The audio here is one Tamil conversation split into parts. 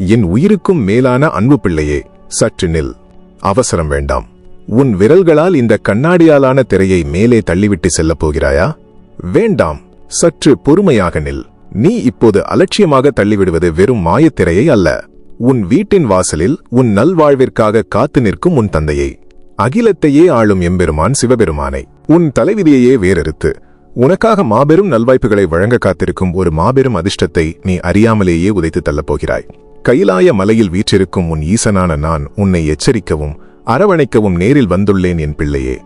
என் உயிருக்கும் மேலான அன்பு பிள்ளையே, சற்று நில். அவசரம் வேண்டாம். உன் விரல்களால் இந்த கண்ணாடியாலான திரையை மேலே தள்ளிவிட்டு செல்லப் போகிறாயா? வேண்டாம், சற்று பொறுமையாக நில். நீ இப்போது அலட்சியமாக தள்ளிவிடுவது வெறும் மாயத்திரையை அல்ல, உன் வீட்டின் வாசலில் உன் நல்வாழ்விற்காக காத்து நிற்கும் உன் தந்தையை, அகிலத்தையே ஆளும் எம்பெருமான் சிவபெருமானை. உன் தலைவிதியையே வேறறுத்து உனக்காக மாபெரும் நல்வாய்ப்புகளை வழங்க காத்திருக்கும் ஒரு மாபெரும் அதிர்ஷ்டத்தை நீ அறியாமலேயே உதைத்து தள்ளப்போகிறாய். கைலாய மலையில் வீற்றிருக்கும் உன் ஈசனான நான் உன்னை எச்சரிக்கவும் அரவணைக்கவும் நேரில் வந்துள்ளேன் என் பிள்ளையே.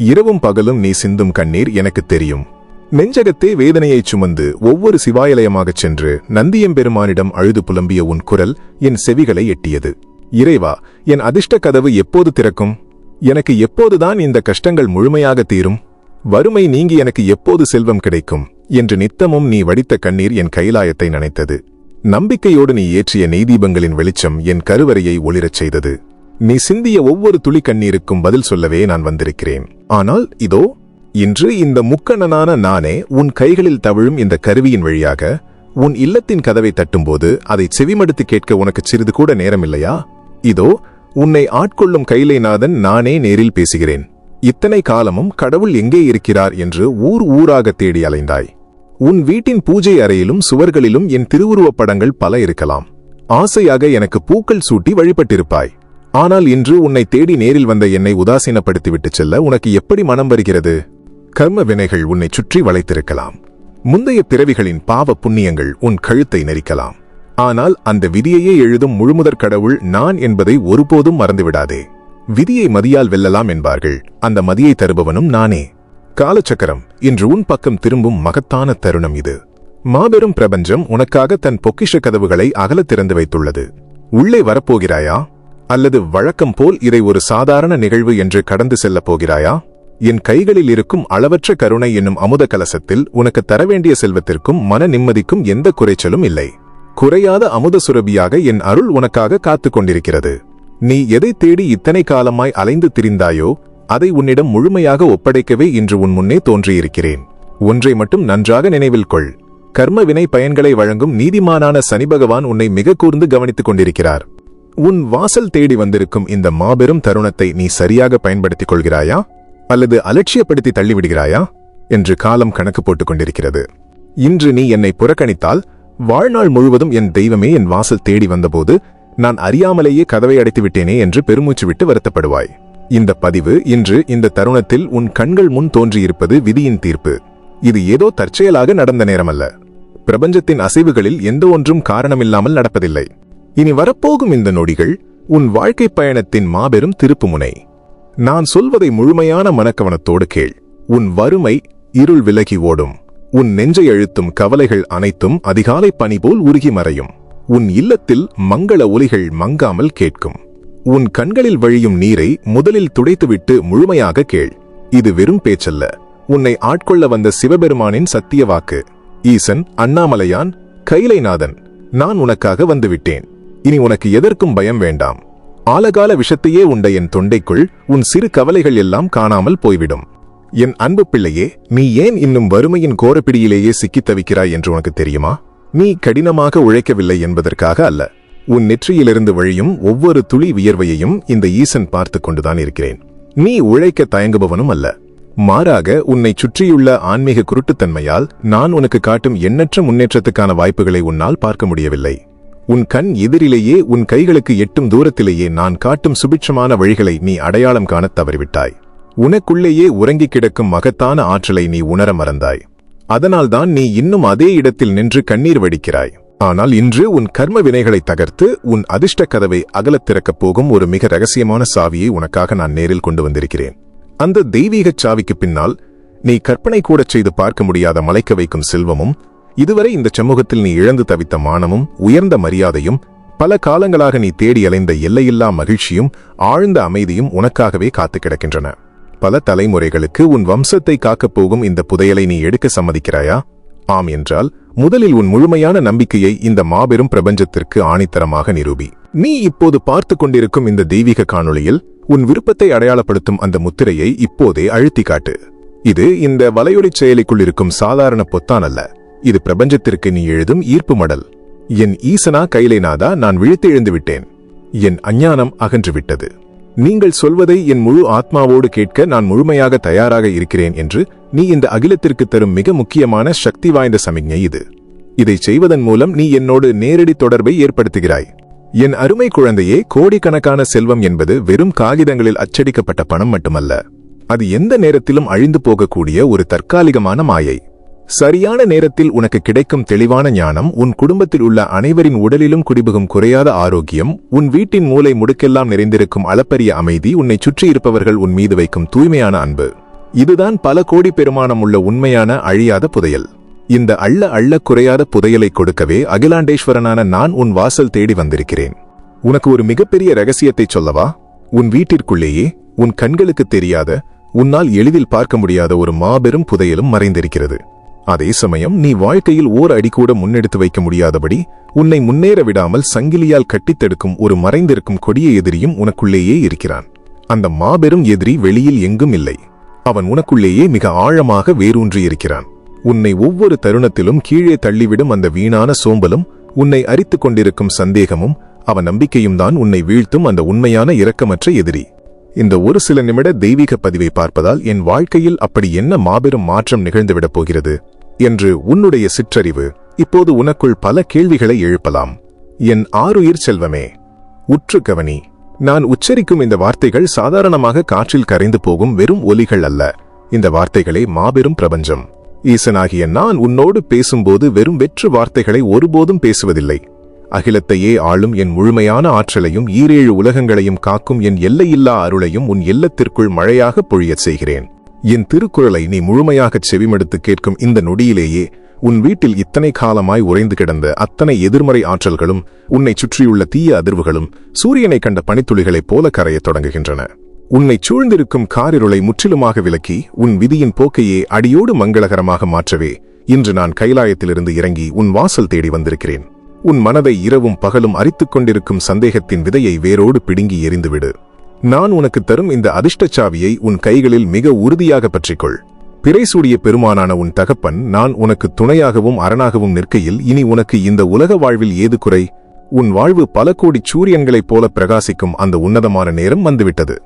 இரவும் பகலும் நீ சிந்தும் கண்ணீர் எனக்கு தெரியும். நெஞ்சகத்தே வேதனையைச் சுமந்து ஒவ்வொரு சிவாலயமாகச் சென்று நந்தியம்பெருமானிடம் அழுது புலம்பிய உன் குரல் என் செவிகளை எட்டியது. இறைவா, என் அதிர்ஷ்ட கதவு எப்போது திறக்கும்? எனக்கு எப்போதுதான் இந்த கஷ்டங்கள் முழுமையாக தீரும்? வறுமை நீங்கி எனக்கு எப்போது செல்வம் கிடைக்கும் என்று நித்தமும் நீ வடித்த கண்ணீர் என் கைலாயத்தை நனைத்தது. நம்பிக்கையோடு நீ ஏற்றிய நெய்தீபங்களின் வெளிச்சம் என் கருவறையை ஒளிரச் செய்தது. நீ சிந்திய ஒவ்வொரு துளி கண்ணீருக்கும் பதில் சொல்லவே நான் வந்திருக்கிறேன். ஆனால் இதோ இன்று இந்த முக்கண்ணனான நானே உன் கைகளில் தவிழும் இந்த கருவியின் வழியாக உன் இல்லத்தின் கதவை தட்டும்போது அதை செவிமடுத்து கேட்க உனக்கு சிறிது கூட நேரமில்லையா? இதோ உன்னை ஆட்கொள்ளும் கைலைநாதன் நானே நேரில் பேசுகிறேன். இத்தனை காலமும் கடவுள் எங்கே இருக்கிறார் என்று ஊர் ஊராக தேடி அலைந்தாய். உன் வீட்டின் பூஜை அறையிலும் சுவர்களிலும் என் திருவுருவப் படங்கள் பல இருக்கலாம். ஆசையாக எனக்கு பூக்கள் சூட்டி வழிபட்டிருப்பாய். ஆனால் இன்று உன்னை தேடி நேரில் வந்த என்னை உதாசீனப்படுத்திவிட்டு செல்ல உனக்கு எப்படி மனம் வருகிறது? கர்ம வினைகள் உன்னை சுற்றி வளைத்திருக்கலாம். முந்தைய பிறவிகளின் பாவ புண்ணியங்கள் உன் கழுத்தை நெரிக்கலாம். ஆனால் அந்த விதியையே எழுதும் முழுமுதற் கடவுள் நான் என்பதை ஒருபோதும் மறந்துவிடாதே. விதியை மதியால் வெல்லலாம் என்பார்கள், அந்த மதியை தருபவனும் நானே. காலச்சக்கரம் இன்று உன் பக்கம் திரும்பும் மகத்தான தருணம் இது. மாபெரும் பிரபஞ்சம் உனக்காக தன் பொக்கிஷ கதவுகளை அகல திறந்து வைத்துள்ளது. உள்ளே வரப்போகிறாயா? அல்லது வழக்கம் போல் இதை ஒரு சாதாரண நிகழ்வு என்று கடந்து செல்லப் போகிறாயா? என் கைகளில் இருக்கும் அளவற்ற கருணை என்னும் அமுத கலசத்தில் உனக்கு தரவேண்டிய செல்வத்திற்கும் மன நிம்மதிக்கும் எந்த குறைச்சலும் இல்லை. குறையாத அமுத சுரபியாக என் அருள் உனக்காக காத்துக் கொண்டிருக்கிறது. நீ எதை தேடி இத்தனை காலமாய் அலைந்து திரிந்தாயோ அதை உன்னிடம் முழுமையாக ஒப்படைக்கவே இன்று உன் முன்னே தோன்றியிருக்கிறேன். ஒன்றை மட்டும் நன்றாக நினைவில் கொள். கர்ம வினை பயன்களை வழங்கும் நீதிமானான சனி பகவான் உன்னை மிக கூர்ந்து கவனித்துக் கொண்டிருக்கிறார். உன் வாசல் தேடி வந்திருக்கும் இந்த மாபெரும் தருணத்தை நீ சரியாக பயன்படுத்திக் கொள்கிறாயா அல்லது அலட்சியப்படுத்தி தள்ளிவிடுகிறாயா என்று காலம் கணக்கு போட்டுக் கொண்டிருக்கிறது. இன்று நீ என்னை புறக்கணித்தால் வாழ்நாள் முழுவதும் என் தெய்வமே என் வாசல் தேடி வந்தபோது நான் அறியாமலேயே கதவை அடைத்து விட்டேனே என்று பெருமூச்சு விட்டு வருத்தப்படுவாய். இந்த பதிவு இன்று இந்த தருணத்தில் உன் கண்கள் முன் தோன்றியிருப்பது விதியின் தீர்ப்பு. இது ஏதோ தற்செயலாக நடந்த நேரமல்ல. பிரபஞ்சத்தின் அசைவுகளில் எந்த ஒன்றும் காரணமில்லாமல் நடப்பதில்லை. இனி வரப்போகும் இந்த நொடிகள் உன் வாழ்க்கை பயணத்தின் மாபெரும் திருப்புமுனை. நான் சொல்வதை முழுமையான மனக்கவனத்தோடு கேள். உன் வறுமை இருள் விலகி ஓடும். உன் நெஞ்சை அழுத்தும் கவலைகள் அனைத்தும் அதிகாலை பனி போல் உருகி மறையும். உன் இல்லத்தில் மங்கள ஒலிகள் மங்காமல் கேட்கும். உன் கண்களில் வழியும் நீரை முதலில் துடைத்துவிட்டு முழுமையாக கேள். இது வெறும் பேச்சல்ல, உன்னை ஆட்கொள்ள வந்த சிவபெருமானின் சத்திய வாக்கு. ஈசன், அண்ணாமலையான், கைலைநாதன், நான் உனக்காக வந்துவிட்டேன். இனி உனக்கு எதற்கும் பயம் வேண்டாம். ஆலகால விஷத்தையே உண்ட என் தொண்டைக்குள் உன் சிறு கவலைகள் எல்லாம் காணாமல் போய்விடும். என் அன்பு பிள்ளையே, நீ ஏன் இன்னும் வறுமையின் கோரப்பிடியிலேயே சிக்கித் தவிக்கிறாய் என்று உனக்கு தெரியுமா? நீ கடினமாக உழைக்கவில்லை என்பதற்காக அல்ல. உன் நெற்றியிலிருந்து வழியும் ஒவ்வொரு துளி வியர்வையையும் இந்த ஈசன் பார்த்து கொண்டுதான் இருக்கிறேன். நீ உழைக்க தயங்குபவனும் அல்ல. மாறாக உன்னை சுற்றியுள்ள ஆன்மீக குருட்டுத்தன்மையால் நான் உனக்கு காட்டும் எண்ணற்ற முன்னேற்றத்துக்கான வாய்ப்புகளை உன்னால் பார்க்க முடியவில்லை. உன் கண் எதிரிலேயே உன் கைகளுக்கு எட்டும் தூரத்திலேயே நான் காட்டும் சுபிட்சமான வழிகளை நீ அடையாளம் காணத் தவறிவிட்டாய். உனக்குள்ளேயே உறங்கிக் கிடக்கும் மகத்தான ஆற்றலை நீ உணர மறந்தாய். அதனால்தான் நீ இன்னும் அதே இடத்தில் நின்று கண்ணீர் வடிக்கிறாய். ஆனால் இன்று உன் கர்ம வினைகளை தகர்த்து உன் அதிர்ஷ்ட கதவை அகலத் திறக்கப் போகும் ஒரு மிக ரகசியமான சாவியை உனக்காக நான் நேரில் கொண்டு வந்திருக்கிறேன். அந்த தெய்வீகச் சாவிக்கு பின்னால் நீ கற்பனை கூட செய்து பார்க்க முடியாத மலைக்க வைக்கும் செல்வமும், இதுவரை இந்த சமூகத்தில் நீ இழந்து தவித்த மானமும் உயர்ந்த மரியாதையும், பல காலங்களாக நீ தேடி அலைந்த எல்லையில்லா மகிழ்ச்சியும் ஆழ்ந்த அமைதியும் உனக்காகவே காத்து கிடக்கின்றன. பல தலைமுறைகளுக்கு உன் வம்சத்தை காக்கப் போகும் இந்த புதையலை நீ எடுக்க சம்மதிக்கிறாயா? ஆம் என்றால் முதலில் உன் முழுமையான நம்பிக்கையை இந்த மாபெரும் பிரபஞ்சத்திற்கு ஆணித்தரமாக நிரூபி. நீ இப்போது பார்த்து கொண்டிருக்கும் இந்த தெய்வீக காணொளியில் உன் விருப்பத்தை அடையாளப்படுத்தும் அந்த முத்திரையை இப்போதே அழுத்தி காட்டு. இது இந்த வலையொலி செயலிக்குள் இருக்கும் சாதாரண பொத்தான் அல்ல. இது பிரபஞ்சத்திற்கு நீ எழுதும் ஈர்ப்பு மடல். என் ஈசனா கைலைநாதா, நான் விழித்தெழுந்து விட்டேன். என் அஞ்ஞானம் அகன்றுவிட்டது. நீங்கள் சொல்வதை என் முழு ஆத்மாவோடு கேட்க நான் முழுமையாக தயாராக இருக்கிறேன் என்று நீ இந்த அகிலத்திற்கு தரும் மிக முக்கியமான சக்தி வாய்ந்த சமிக்ஞை இது. இதை செய்வதன் மூலம் நீ என்னோடு நேரடி தொடர்பை ஏற்படுத்துகிறாய். என் அருமை குழந்தையே, கோடிக்கணக்கான செல்வம் என்பது வெறும் காகிதங்களில் அச்சடிக்கப்பட்ட பணம் மட்டுமல்ல. அது எந்த நேரத்திலும் அழிந்து போகக்கூடிய ஒரு தற்காலிகமான மாயை. சரியான நேரத்தில் உனக்கு கிடைக்கும் தெளிவான ஞானம், உன் குடும்பத்தில் உள்ள அனைவரின் உடலிலும் குடிபுகும் குறையாத ஆரோக்கியம், உன் வீட்டின் மூலை முடுக்கெல்லாம் நிறைந்திருக்கும் அளப்பரிய அமைதி, உன்னை சுற்றியிருப்பவர்கள் உன் மீது வைக்கும் தூய்மையான அன்பு, இதுதான் பல கோடி பெருமானம் உள்ள உண்மையான அழியாத புதையல். இந்த அள்ள குறையாத புதையலை கொடுக்கவே அகிலாண்டேஸ்வரனான நான் உன் வாசல் தேடி வந்திருக்கிறேன். உனக்கு ஒரு மிகப்பெரிய ரகசியத்தை சொல்லவா? உன் வீட்டிற்குள்ளேயே உன் கண்களுக்கு தெரியாத, உன்னால் எளிதில் பார்க்க முடியாத ஒரு மாபெரும் புதையலும் மறைந்திருக்கிறது. அதே சமயம் நீ வாழ்க்கையில் ஓர் அடி கூட முன்னெடுத்து வைக்க முடியாதபடி உன்னை முன்னேற விடாமல் சங்கிலியால் கட்டித்தெடுக்கும் ஒரு மறைந்திருக்கும் கொடிய எதிரியும் உனக்குள்ளேயே இருக்கிறான். அந்த மாபெரும் எதிரி வெளியில் எங்கும் இல்லை. அவன் உனக்குள்ளேயே மிக ஆழமாக வேரூன்றியிருக்கிறான். உன்னை ஒவ்வொரு தருணத்திலும் கீழே தள்ளிவிடும் அந்த வீணான சோம்பலும், உன்னை அரித்துக் கொண்டிருக்கும் சந்தேகமும், அவன் நம்பிக்கையும் தான் உன்னை வீழ்த்தும் அந்த உண்மையான இரக்கமற்ற எதிரி. இந்த ஒரு சில நிமிட தெய்வீக பதிவை பார்ப்பதால் என் வாழ்க்கையில் அப்படி என்ன மாபெரும் மாற்றம் நிகழ்ந்துவிடப் போகிறது என்று உன்னுடைய சிற்றறிவு இப்போது உனக்குள் பல கேள்விகளை எழுப்பலாம். என் ஆருயிர் செல்வமே, உற்று கவனி. நான் உச்சரிக்கும் இந்த வார்த்தைகள் சாதாரணமாக காற்றில் கரைந்து போகும் வெறும் ஒலிகள் அல்ல. இந்த வார்த்தைகளே மாபெரும் பிரபஞ்சம். ஈசனாகிய நான் உன்னோடு பேசும்போது வெறும் வெற்று வார்த்தைகளை ஒருபோதும் பேசுவதில்லை. அகிலத்தையே ஆளும் என் முழுமையான ஆற்றலையும், ஈரேழு உலகங்களையும் காக்கும் என் எல்லையில்லா அருளையும் உன் எல்லத்திற்குள் மழையாக பொழியச் செய்கிறேன். என் திருக்குறளை நீ முழுமையாகச் செவிமடுத்து கேட்கும் இந்த நொடியிலேயே உன் வீட்டில் இத்தனை காலமாய் உறைந்து கிடந்த அத்தனை எதிர்மறை ஆற்றல்களும், உன்னை சுற்றியுள்ள தீய அதிர்வுகளும் சூரியனை கண்ட பனித்துளிகளைப் போல கரையத் தொடங்குகின்றன. உன்னை சூழ்ந்திருக்கும் காரிருளை முற்றிலுமாக விலக்கி உன் விதியின் போக்கையே அடியோடு மங்களகரமாக மாற்றவே இன்று நான் கைலாயத்திலிருந்து இறங்கி உன் வாசல் தேடி வந்திருக்கிறேன். உன் மனதை இரவும் பகலும் அரித்துக் கொண்டிருக்கும் சந்தேகத்தின் விதையை வேரோடு பிடுங்கி எறிந்துவிடு. நான் உனக்கு தரும் இந்த அதிர்ஷ்டச்சாவியை உன் கைகளில் மிக உறுதியாக பற்றிக்கொள். பிறைசூடிய பெருமானான உன் தகப்பன் நான் உனக்கு துணையாகவும் அரணாகவும் நிற்கையில் இனி உனக்கு இந்த உலக வாழ்வில் ஏது குறை? உன் வாழ்வு பல கோடி சூரியன்களைப் போல பிரகாசிக்கும் அந்த உன்னதமான நேரம் வந்துவிட்டது.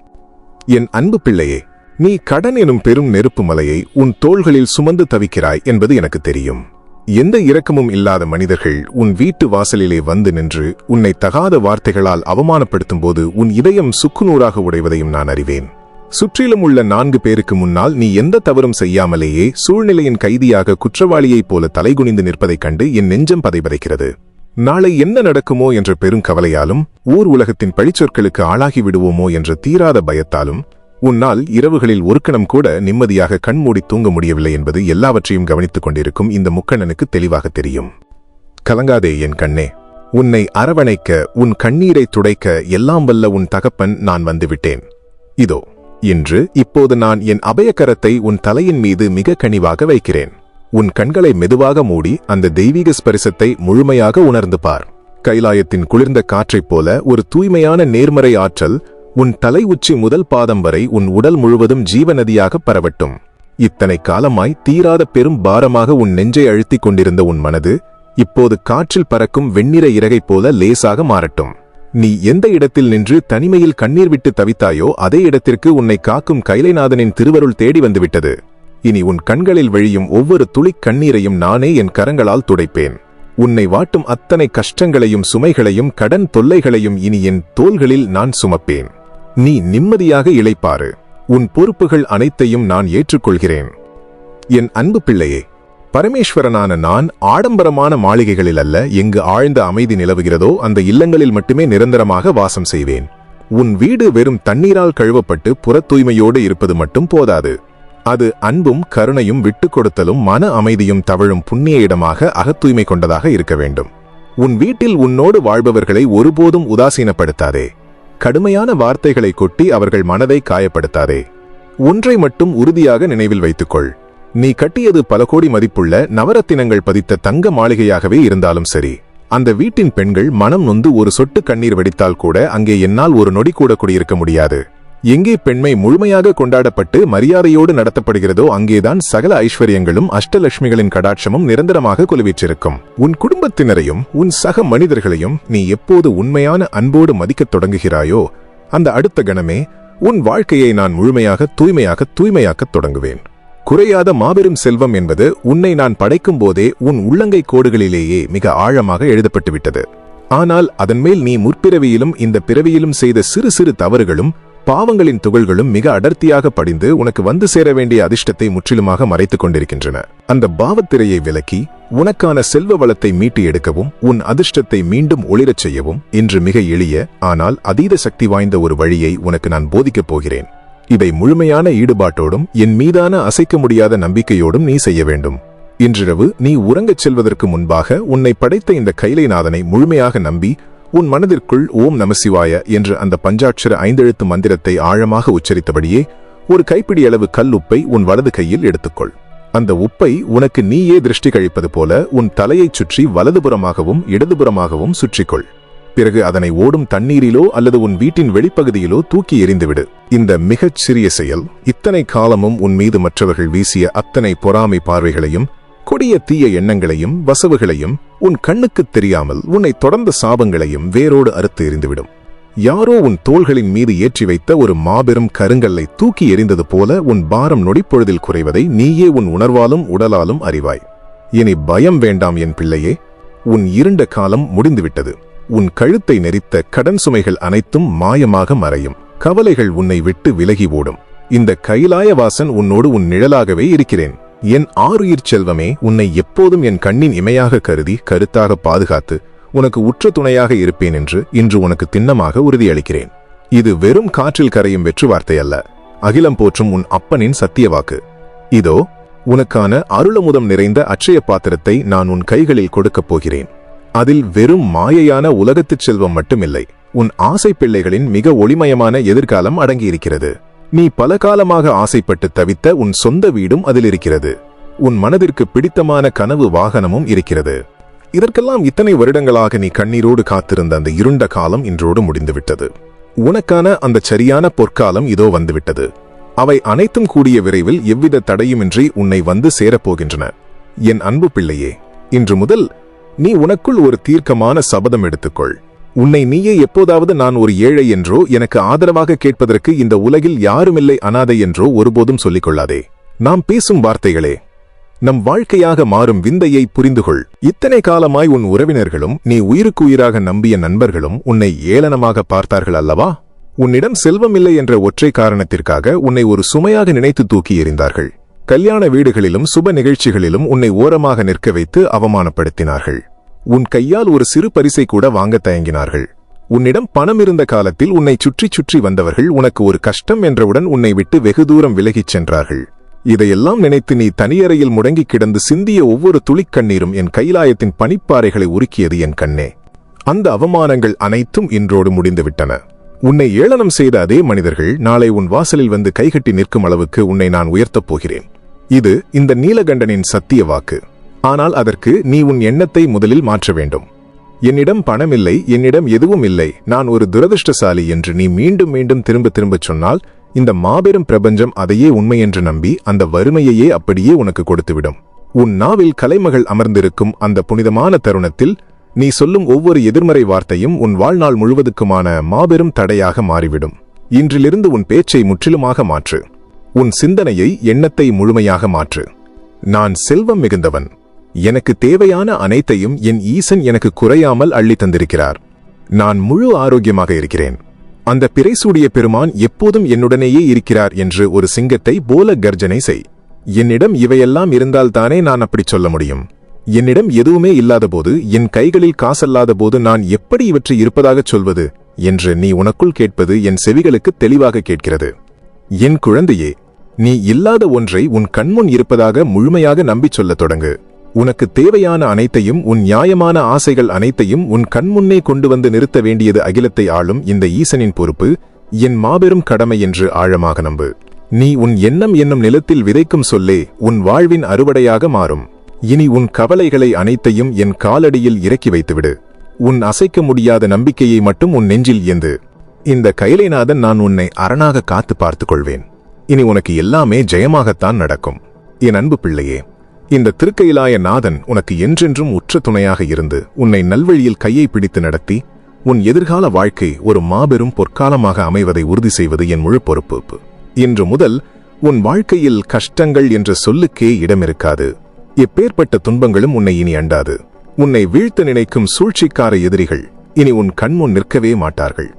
என் அன்பு பிள்ளையே, நீ கடன் எனும் பெரும் நெருப்பு மலையை உன் தோள்களில் சுமந்து தவிக்கிறாய் என்பது எனக்கு தெரியும். எந்த இரக்கமும் இல்லாத மனிதர்கள் உன் வீட்டு வாசலிலே வந்து நின்று உன்னை தகாத வார்த்தைகளால் அவமானப்படுத்தும் போது உன் இதயம் சுக்குநூறாக உடைவதையும் நான் அறிவேன். சுற்றிலும் உள்ள 4 பேருக்கு முன்னால் நீ எந்த தவறும் செய்யாமலேயே சூழ்நிலையின் கைதியாக குற்றவாளியைப் போல தலைகுனிந்து நிற்பதைக் கண்டு என் நெஞ்சம் பதைபதைக்கிறது. நாளை என்ன நடக்குமோ என்ற பெருங்கவலையாலும், ஊர் உலகத்தின் பழிச்சொற்களுக்கு ஆளாகி விடுவோமோ என்ற தீராத பயத்தாலும் உன்னால் இரவுகளில் ஒரு கணம் கூட நிம்மதியாக கண்மூடி தூங்க முடியவில்லை என்பது எல்லாவற்றையும் கவனித்துக் கொண்டிருக்கும் இந்த முக்கண்ணனுக்கு தெளிவாக தெரியும். கலங்காதே என் கண்ணே. உன்னை அரவணைக்க, உன் கண்ணீரை துடைக்க எல்லாம் வல்ல உன் தகப்பன் நான் வந்துவிட்டேன். இதோ இன்று இப்போது நான் என் அபயக்கரத்தை உன் தலையின் மீது மிக கனிவாக வைக்கிறேன். உன் கண்களை மெதுவாக மூடி அந்த தெய்வீக ஸ்பரிசத்தை முழுமையாக உணர்ந்து பார். கைலாயத்தின் குளிர்ந்த காற்றைப் போல ஒரு தூய்மையான நேர்மறை ஆற்றல் உன் தலை உச்சி முதல் பாதம் வரை உன் உடல் முழுவதும் ஜீவநதியாக பரவட்டும். இத்தனை காலமாய் தீராத பெரும் பாரமாக உன் நெஞ்சை அழுத்திக் கொண்டிருந்த உன் மனது இப்போது காற்றில் பறக்கும் வெண்ணிற இறகைப் போல லேசாக மாறட்டும். நீ எந்த இடத்தில் நின்று தனிமையில் கண்ணீர் விட்டு தவித்தாயோ அதே இடத்திற்கு உன்னை காக்கும் கைலைநாதனின் திருவருள் தேடி வந்துவிட்டது. இனி உன் கண்களில் வழியும் ஒவ்வொரு துளிக் கண்ணீரையும் நானே என் கரங்களால் துடைப்பேன். உன்னை வாட்டும் அத்தனை கஷ்டங்களையும் சுமைகளையும் கடன் தொல்லைகளையும் இனி என் தோள்களில் நான் சுமப்பேன். நீ நிம்மதியாக இளைப்பாறு. உன் பொறுப்புகள் அனைத்தையும் நான் ஏற்றுக்கொள்கிறேன். என் அன்பு பிள்ளையே, பரமேஸ்வரனான நான் ஆடம்பரமான மாளிகைகளில் அல்ல, எங்கு ஆழ்ந்த அமைதி நிலவுகிறதோ அந்த இல்லங்களில் மட்டுமே நிரந்தரமாக வாசம் செய்வேன். உன் வீடு வெறும் தண்ணீரால் கழுவப்பட்டு புற தூய்மையோடு இருப்பது மட்டும் போதாது. அது அன்பும் கருணையும் விட்டுக் கொடுத்தலும் மன அமைதியும் தவழும் புண்ணிய இடமாக அகத்தூய்மை கொண்டதாக இருக்க வேண்டும். உன் வீட்டில் உன்னோடு வாழ்பவர்களை ஒருபோதும் உதாசீனப்படுத்தாதே. கடுமையான வார்த்தைகளை கொட்டி அவர்கள் மனதை காயப்படுத்தாதே. ஒன்றை மட்டும் உறுதியாக நினைவில் வைத்துக்கொள். நீ கட்டியது பல கோடி மதிப்புள்ள நவரத்தினங்கள் பதித்த தங்க மாளிகையாகவே இருந்தாலும் சரி, அந்த வீட்டின் பெண்கள் மனம் நொந்து ஒரு சொட்டு கண்ணீர் வெடித்தால் கூட அங்கே என்னால் ஒரு நொடி கூட குடியிருக்க முடியாது. எங்கே பெண்மை முழுமையாக கொண்டாடப்பட்டு மரியாதையோடு நடத்தப்படுகிறதோ அங்கேதான் சகல ஐஸ்வர்யங்களும் அஷ்டலட்சுமிகளின் கடாட்சமும் நிரந்தரமாக கொலுவீற்றிருக்கும். உன் குடும்பத்தினரையும் உன் சக மனிதர்களையும் நீ எப்போது உண்மையான அன்போடு மதிக்கத் தொடங்குகிறாயோ அந்த அடுத்த கணமே உன் வாழ்க்கையை நான் முழுமையாக தூய்மையாக்கத் தொடங்குவேன். குறையாத மாபெரும் செல்வம் என்பது உன்னை நான் படைக்கும் போதே உன் உள்ளங்கை கோடுகளிலேயே மிக ஆழமாக எழுதப்பட்டுவிட்டது. ஆனால் அதன் மேல் நீ முற்பிறவியிலும் இந்த பிறவியிலும் செய்த சிறு சிறு தவறுகளும் பாவங்களின் துகள்களும் மிக அடர்த்தியாக படிந்து உனக்கு வந்து சேர வேண்டிய அதிர்ஷ்டத்தை முற்றிலுமாக மறைத்துக் கொண்டிருக்கின்றன. அந்த பாவத்திரையை விலக்கி உனக்கான செல்வ வளத்தை மீட்டு எடுக்கவும் உன் அதிர்ஷ்டத்தை மீண்டும் ஒளிரச் செய்யவும் இன்று மிக எளிய ஆனால் அதீத சக்தி வாய்ந்த ஒரு வழியை உனக்கு நான் போதிக்கப் போகிறேன். இதை முழுமையான ஈடுபாட்டோடும் என் மீதான அசைக்க முடியாத நம்பிக்கையோடும் நீ செய்ய வேண்டும். இன்றிரவு நீ உறங்கச் செல்வதற்கு முன்பாக உன்னை படைத்த இந்த கைலைநாதனை முழுமையாக நம்பி உன் மனதிற்குள் ஓம் நமசிவாய என்று அந்த பஞ்சாட்சர 5 எழுத்து மந்திரத்தை ஆழமாக உச்சரித்தபடியே ஒரு கைப்பிடி அளவு கல் உப்பை உன் வலது கையில் எடுத்துக்கொள். அந்த உப்பை உனக்கு நீயே திருஷ்டி கழிப்பது போல உன் தலையைச் சுற்றி வலதுபுறமாகவும் இடதுபுறமாகவும் சுற்றிக்கொள். பிறகு அதனை ஓடும் தண்ணீரிலோ அல்லது உன் வீட்டின் வெளிப்பகுதியிலோ தூக்கி எறிந்துவிடு. இந்த மிகச் சிறிய செயல் இத்தனை காலமும் உன் மீது மற்றவர்கள் வீசிய அத்தனை பொறாமை பார்வைகளையும் கொடிய தீய எண்ணங்களையும் வசவுகளையும் உன் கண்ணுக்குத் தெரியாமல் உன்னை தொடர்ந்த சாபங்களையும் வேரோடு அறுத்து எறிந்துவிடும். யாரோ உன் தோள்களின் மீது ஏற்றி வைத்த ஒரு மாபெரும் கருங்கல்லை தூக்கி எறிந்தது போல உன் பாரம் நொடிப்பொழுதில் குறைவதை நீயே உன் உணர்வாலும் உடலாலும் அறிவாய். இனி பயம் வேண்டாம் என் பிள்ளையே. உன் இருண்ட காலம் முடிந்துவிட்டது. உன் கழுத்தை நெரித்த கடன் சுமைகள் அனைத்தும் மாயமாக மறையும். கவலைகள் உன்னை விட்டு விலகி ஓடும். இந்த கைலாயவாசன் உன்னோடு உன் நிழலாகவே இருக்கிறேன். என் ஆருயிர் செல்வமே, உன்னை எப்போதும் என் கண்ணின் இமையாக கருதி கருத்தாக பாதுகாத்து உனக்கு உற்ற துணையாக இருப்பேன் என்று இன்று உனக்கு திண்ணமாக உறுதியளிக்கிறேன். இது வெறும் காற்றில் கரையும் வெற்று வார்த்தை அல்ல, அகிலம் போற்றும் உன் அப்பனின் சத்தியவாக்கு. இதோ உனக்கான அருளமுதம் நிறைந்த அட்சய பாத்திரத்தை நான் உன் கைகளில் கொடுக்கப் போகிறேன். அதில் வெறும் மாயையான உலகத்துச் செல்வம் மட்டுமில்லை, உன் ஆசை பிள்ளைகளின் மிக ஒளிமயமான எதிர்காலம் அடங்கியிருக்கிறது. நீ பல காலமாக ஆசைப்பட்டு தவித்த உன் சொந்த வீடும் அதில் இருக்கிறது. உன் மனதிற்கு பிடித்தமான கனவு வாகனமும் இருக்கிறது. இதற்கெல்லாம் இத்தனை வருடங்களாக நீ கண்ணீரோடு காத்திருந்த அந்த இருண்ட காலம் இன்றோடு முடிந்துவிட்டது. உனக்கான அந்த சரியான பொற்காலம் இதோ வந்துவிட்டது. அவை அனைத்தும் கூடிய விரைவில் எவ்வித தடையுமின்றி உன்னை வந்து சேரப்போகின்றன. என் அன்பு பிள்ளையே, இன்று முதல் நீ உனக்குள் ஒரு தீர்க்கமான சபதம் எடுத்துக்கொள். உன்னை நீயே எப்போதாவது நான் ஒரு ஏழை என்றோ எனக்கு ஆதரவாக கேட்பதற்கு இந்த உலகில் யாருமில்லை அனாதை என்றோ ஒருபோதும் சொல்லிக் கொள்ளாதே. நாம் பேசும் வார்த்தைகளே நம் வாழ்க்கையாக மாறும் விந்தையை புரிந்துகொள். இத்தனை காலமாய் உன் உறவினர்களும் நீ உயிருக்கு உயிராக நம்பிய நண்பர்களும் உன்னை ஏளனமாக பார்த்தார்கள் அல்லவா? உன்னிடம் செல்வமில்லை என்ற ஒற்றை காரணத்திற்காக உன்னை ஒரு சுமையாக நினைத்து தூக்கி எறிந்தார்கள். கல்யாண வீடுகளிலும் சுப நிகழ்ச்சிகளிலும் உன்னை ஓரமாக நிற்க வைத்து அவமானப்படுத்தினார்கள். உன் கையால் ஒரு சிறு பரிசை கூட வாங்க தயங்கினார்கள். உன்னிடம் பணம் இருந்த காலத்தில் உன்னை சுற்றி சுற்றி வந்தவர்கள் உனக்கு ஒரு கஷ்டம் என்றவுடன் உன்னை விட்டு வெகு தூரம் விலகிச் சென்றார்கள். இதையெல்லாம் நினைத்து நீ தனியறையில் முடங்கி கிடந்து சிந்திய ஒவ்வொரு துளிக்கண்ணீரும் என் கைலாயத்தின் பனிப்பாறைகளை உருக்கியது என் கண்ணே. அந்த அவமானங்கள் அனைத்தும் இன்றோடு முடிந்துவிட்டன. உன்னை ஏளனம் செய்த அதே மனிதர்கள் நாளை உன் வாசலில் வந்து கைகட்டி நிற்கும் அளவுக்கு உன்னை நான் உயர்த்தப் போகிறேன். இது இந்த நீலகண்டனின் சத்திய வாக்கு. ஆனால் அதற்கு நீ உன் எண்ணத்தை முதலில் மாற்ற வேண்டும். என்னிடம் பணமில்லை, என்னிடம் எதுவும் இல்லை, நான் ஒரு துரதிருஷ்டசாலி என்று நீ மீண்டும் மீண்டும் திரும்ப திரும்பச் சொன்னால் இந்த மாபெரும் பிரபஞ்சம் அதையே உண்மை என்று நம்பி அந்த வறுமையையே அப்படியே உனக்கு கொடுத்துவிடும். உன் நாவில் கலைமகள் அமர்ந்திருக்கும் அந்த புனிதமான தருணத்தில் நீ சொல்லும் ஒவ்வொரு எதிர்மறை வார்த்தையும் உன் வாழ்நாள் முழுவதுக்குமான மாபெரும் தடையாக மாறிவிடும். இன்றிலிருந்து உன் பேச்சை முற்றிலுமாக மாற்று. உன் சிந்தனையை, எண்ணத்தை முழுமையாக மாற்று. நான் செல்வம் மிகுந்தவன். எனக்கு தேவையான அனைத்தையும் என் ஈசன் எனக்கு குறையாமல் அள்ளி தந்திருக்கிறார். நான் முழு ஆரோக்கியமாக இருக்கிறேன். அந்த பிறைசூடிய பெருமான் எப்போதும் என்னுடனேயே இருக்கிறார் என்று ஒரு சிங்கத்தை போல கர்ஜனை செய். என்னிடம் இவையெல்லாம் இருந்தால்தானே நான் அப்படி சொல்ல முடியும். என்னிடம் எதுவுமே இல்லாதபோது, என் கைகளில் காசல்லாத போது நான் எப்படி இவற்றை இருப்பதாகச் சொல்வது என்று நீ உனக்குள் கேட்பது என் செவிகளுக்கு தெளிவாக கேட்கிறது. என் குழந்தையே, நீ இல்லாத ஒன்றை உன் கண்முன் இருப்பதாக முழுமையாக நம்பிச் சொல்லத் தொடங்கு. உனக்கு தேவையான அனைத்தையும், உன் நியாயமான ஆசைகள் அனைத்தையும் உன் கண்முன்னே கொண்டு வந்து நிறுத்த வேண்டியது அகிலத்தை ஆளும் இந்த ஈசனின் பொறுப்பு, என் மாபெரும் கடமை என்று ஆழமாக நம்பு. நீ உன் எண்ணம் என்னும் நிலத்தில் விதைக்கும் சொல்லே உன் வாழ்வின் அறுவடையாக மாறும். இனி உன் கவலைகளை அனைத்தையும் என் காலடியில் இறக்கி வைத்துவிடு. உன் அசைக்க முடியாத நம்பிக்கையை மட்டும் உன் நெஞ்சில் ஏந்து. இந்த கைலைநாதன் நான் உன்னை அரணாக காத்து பார்த்துக் கொள்வேன். இனி உனக்கு எல்லாமே ஜெயமாகத்தான் நடக்கும். என் அன்பு பிள்ளையே, இந்த திருக்கையிலாய நாதன் உனக்கு என்றென்றும் உற்ற துணையாக இருந்து உன்னை நல்வழியில் கையை பிடித்து நடத்தி உன் எதிர்கால வாழ்க்கை ஒரு மாபெரும் பொற்காலமாக அமைவதை உறுதி செய்வது என் முழு பொறுப்பு. இன்று முதல் உன் வாழ்க்கையில் கஷ்டங்கள் என்ற சொல்லுக்கே இடமிருக்காது. எப்பேற்பட்ட துன்பங்களும் உன்னை இனி அண்டாது. உன்னை வீழ்த்த நினைக்கும் சூழ்ச்சிக்கார எதிரிகள் இனி உன் கண்முன் நிற்கவே மாட்டார்கள்.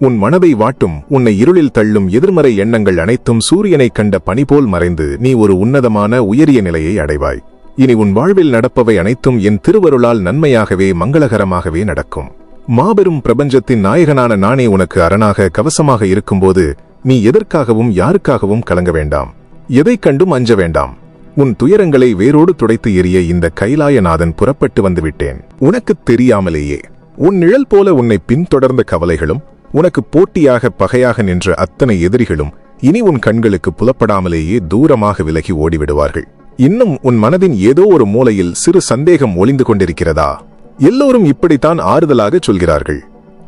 உன் மனதை வாட்டும், உன்னை இருளில் தள்ளும் எதிர்மறை எண்ணங்கள் அனைத்தும் சூரியனை கண்ட பனிபோல் மறைந்து நீ ஒரு உன்னதமான உயரிய நிலையை அடைவாய். இனி உன் வாழ்வில் நடப்பவை அனைத்தும் என் திருவருளால் நன்மையாகவே மங்களகரமாகவே நடக்கும். மாபெரும் பிரபஞ்சத்தின் நாயகனான நானே உனக்கு அரணாக கவசமாக இருக்கும்போது நீ எதற்காகவும் யாருக்காகவும் கலங்க வேண்டாம். எதைக் கண்டும் அஞ்ச வேண்டாம். உன் துயரங்களை வேரோடு துடைத்து எறிய இந்த கைலாயநாதன் புறப்பட்டு வந்துவிட்டேன். உனக்குத் தெரியாமலேயே உன் நிழல் போல உன்னை பின்தொடர்ந்த கவலைகளும் உனக்கு போட்டியாக பகையாக நின்ற அத்தனை எதிரிகளும் இனி உன் கண்களுக்கு புலப்படாமலேயே தூரமாக விலகி ஓடிவிடுவார்கள். இன்னும் உன் மனதின் ஏதோ ஒரு மூலையில் சிறு சந்தேகம் ஒளிந்து கொண்டிருக்கிறதா? எல்லோரும் இப்படித்தான் ஆறுதலாக சொல்கிறார்கள்.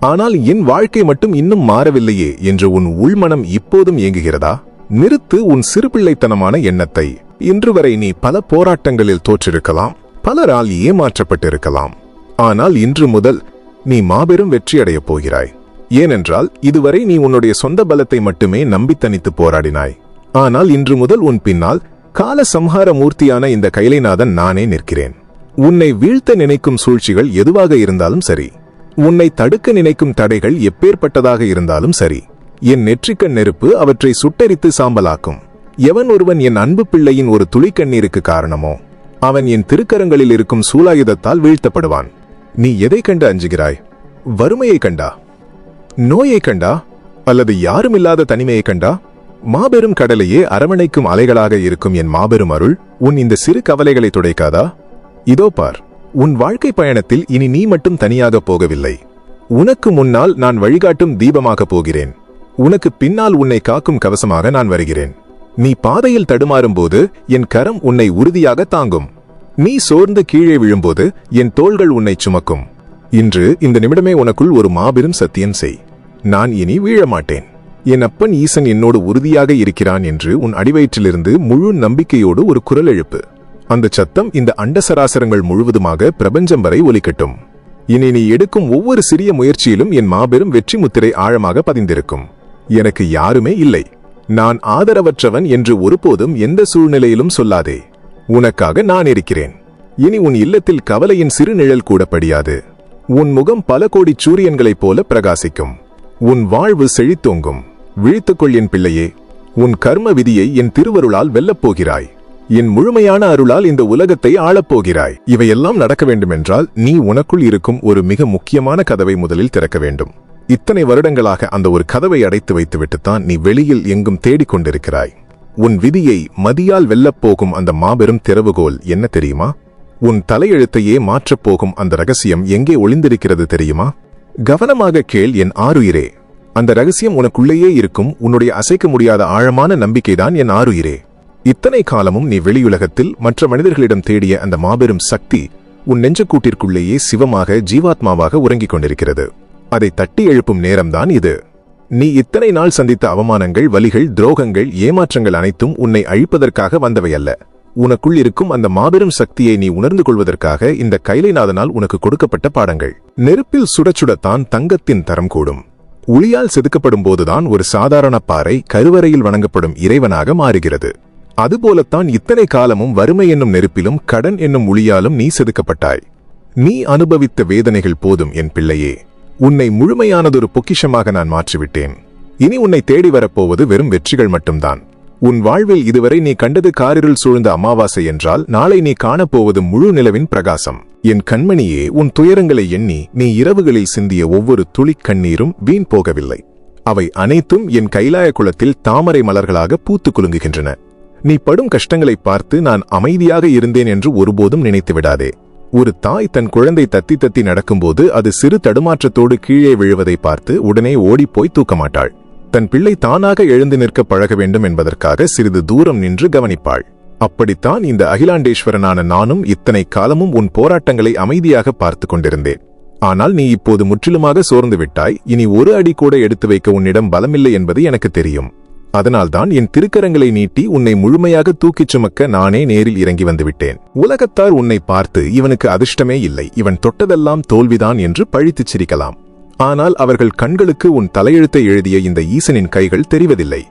ஆனால் என் வாழ்க்கை மட்டும் இன்னும் மாறவில்லையே என்று உன் உள்மனம் இப்போதும் ஏங்குகிறதா? நிறுத்து உன் சிறுபிள்ளைத்தனமான எண்ணத்தை. இன்று வரை நீ பல போராட்டங்களில் தோற்றிருக்கலாம், பலரால் ஏமாற்றப்பட்டிருக்கலாம். ஆனால் இன்று முதல் நீ மாபெரும் வெற்றியடையப் போகிறாய். ஏனென்றால் இதுவரை நீ உன்னுடைய சொந்த பலத்தை மட்டுமே நம்பி தனித்து போராடினாய். ஆனால் இன்று முதல் உன் பின்னால் கால சம்ஹார மூர்த்தியான இந்த கைலைநாதன் நானே நிற்கிறேன். உன்னை வீழ்த்த நினைக்கும் சூழ்ச்சிகள் எதுவாக இருந்தாலும் சரி, உன்னை தடுக்க நினைக்கும் தடைகள் எப்பேற்பட்டதாக இருந்தாலும் சரி, என் நெற்றிக்கண் நெருப்பு அவற்றை சுட்டெரித்து சாம்பலாக்கும். எவன் ஒருவன் என் அன்பு பிள்ளையின் ஒரு துளிக்கண்ணீருக்கு காரணமோ அவன் என் திருக்கரங்களில் இருக்கும் சூலாயுதத்தால் வீழ்த்தப்படுவான். நீ எதை கண்டு அஞ்சுகிறாய்? வறுமையை கண்டா? நோயை கண்டா? அல்லது யாருமில்லாத தனிமையை கண்டா? மாபெரும் கடலையே அரவணைக்கும் அலைகளாக இருக்கும் என் மாபெரும் அருள் உன் இந்த சிறு கவலைகளை துடைக்காதா? இதோ பார், உன் வாழ்க்கை பயணத்தில் இனி நீ மட்டும் தனியாக போகவில்லை. உனக்கு முன்னால் நான் வழிகாட்டும் தீபமாக போகிறேன். உனக்கு பின்னால் உன்னை காக்கும் கவசமாக நான் வருகிறேன். நீ பாதையில் தடுமாறும் போது என் கரம் உன்னை உறுதியாக தாங்கும். நீ சோர்ந்து கீழே விழும்போது என் தோள்கள் உன்னை சுமக்கும். இன்று இந்த நிமிடமே உனக்குள் ஒரு மாபெரும் சத்தியம் செய். நான் இனி வீழமாட்டேன். என் அப்பன் ஈசன் என்னோடு உறுதியாக இருக்கிறான் என்று உன் அடிவயிற்றிலிருந்து முழு நம்பிக்கையோடு ஒரு குரல் எழுப்பு. அந்த சத்தம் இந்த அண்டசராசரங்கள் முழுவதுமாக பிரபஞ்சம் வரை ஒலிக்கட்டும். இனி நீ எடுக்கும் ஒவ்வொரு சிறிய முயற்சியிலும் என் மாபெரும் வெற்றி முத்திரை ஆழமாக பதிந்திருக்கும். எனக்கு யாருமே இல்லை, நான் ஆதரவற்றவன் என்று ஒருபோதும் எந்த சூழ்நிலையிலும் சொல்லாதே. உனக்காக நான் இருக்கிறேன். இனி உன் இல்லத்தில் கவலையின் சிறு நிழல் கூட படியாது. உன் முகம் பல கோடி சூரியன்களைப் போல பிரகாசிக்கும். உன் வாழ்வு செழித்தோங்கும். விழித்துக்கொள் என் பிள்ளையே, உன் கர்ம விதியை என் திருவருளால் வெல்லப்போகிறாய். என் முழுமையான அருளால் இந்த உலகத்தை ஆளப்போகிறாய். இவையெல்லாம் நடக்க வேண்டுமென்றால் நீ உனக்குள் இருக்கும் ஒரு மிக முக்கியமான கதவை முதலில் திறக்க வேண்டும். இத்தனை வருடங்களாக அந்த ஒரு கதவை அடைத்து வைத்துவிட்டுத்தான் நீ வெளியில் எங்கும் தேடிக்கொண்டிருக்கிறாய். உன் விதியை மதியால் வெல்லப்போகும் அந்த மாபெரும் திறவுகோல் என்ன தெரியுமா? உன் தலையெழுத்தையே மாற்றப்போகும் அந்த ரகசியம் எங்கே ஒளிந்திருக்கிறது தெரியுமா? கவனமாக கேள் என் ஆருயிரே. அந்த ரகசியம் உனக்குள்ளேயே இருக்கும் உன்னுடைய அசைக்க முடியாத ஆழமான நம்பிக்கைதான் என் ஆருயிரே. இத்தனை காலமும் நீ வெளியுலகத்தில் மற்ற மனிதர்களிடம் தேடிய அந்த மாபெரும் சக்தி உன் நெஞ்சக்கூட்டிற்குள்ளேயே சிவமாக ஜீவாத்மாவாக உறங்கிக் கொண்டிருக்கிறது. அதை தட்டி எழுப்பும் நேரம்தான் இது. நீ இத்தனை நாள் சந்தித்த அவமானங்கள், வலிகள், துரோகங்கள், ஏமாற்றங்கள் அனைத்தும் உன்னை அழிப்பதற்காக வந்தவையல்ல. உனக்குள் இருக்கும் அந்த மாபெரும் சக்தியை நீ உணர்ந்து கொள்வதற்காக இந்த கைலைநாதனால் உனக்கு கொடுக்கப்பட்ட பாடங்கள். நெருப்பில் சுடச்சுடத்தான் தங்கத்தின் தரம் கூடும். உளியால் செதுக்கப்படும் போதுதான் ஒரு சாதாரண பாறை கருவறையில் வணங்கப்படும் இறைவனாக மாறுகிறது. அதுபோலத்தான் இத்தனை காலமும் வறுமை என்னும் நெருப்பிலும் கடன் என்னும் உளியாலும் நீ செதுக்கப்பட்டாய். நீ அனுபவித்த வேதனைகள் போதும் என் பிள்ளையே. உன்னை முழுமையானதொரு பொக்கிஷமாக நான் மாற்றிவிட்டேன். இனி உன்னை தேடி வரப்போவது வெறும் வெற்றிகள் மட்டும்தான். உன் வாழ்வில் இதுவரை நீ கண்டது காரிருள் சூழ்ந்த அமாவாசை என்றால் நாளை நீ காணப்போவது முழு நிலவின் பிரகாசம். என் கண்மணியே, உன் துயரங்களை எண்ணி நீ இரவுகளில் சிந்திய ஒவ்வொரு துளிக் கண்ணீரும் வீண் போகவில்லை. அவை அனைத்தும் என் கைலாய குளத்தில் தாமரை மலர்களாக பூத்து குலுங்குகின்றன. நீ படும் கஷ்டங்களை பார்த்து நான் அமைதியாக இருந்தேன் என்று ஒருபோதும் நினைத்து விடாதே. ஒரு தாய் தன் குழந்தை தத்தி தத்தி நடக்கும்போது அது சிறு தடுமாற்றத்தோடு கீழே விழுவதை பார்த்து உடனே ஓடிப்போய் தூக்க மாட்டாள். தன் பிள்ளை தானாக எழுந்து நிற்க பழக வேண்டும் என்பதற்காக சிறிது தூரம் நின்று கவனிப்பாள். அப்படித்தான் இந்த அகிலாண்டேஸ்வரனான நானும் இத்தனை காலமும் உன் போராட்டங்களை அமைதியாக பார்த்து கொண்டிருந்தேன். ஆனால் நீ இப்போது முற்றிலுமாக சோர்ந்து விட்டாய். இனி ஒரு அடி கூட எடுத்து வைக்க உன்னிடம் பலமில்லை என்பது எனக்கு தெரியும். அதனால்தான் என் திருக்கரங்களை நீட்டி உன்னை முழுமையாக தூக்கிச் சுமக்க நானே நேரில் இறங்கி வந்துவிட்டேன். உலகத்தார் உன்னை பார்த்து இவனுக்கு அதிர்ஷ்டமே இல்லை, இவன் தொட்டதெல்லாம் தோல்விதான் என்று பழித்துச் சிரிக்கலாம். ஆனால் அவர்கள் கண்களுக்கு உன் தலையெழுத்தை எழுதிய இந்த ஈசனின் கைகள் தெரிவதில்லை.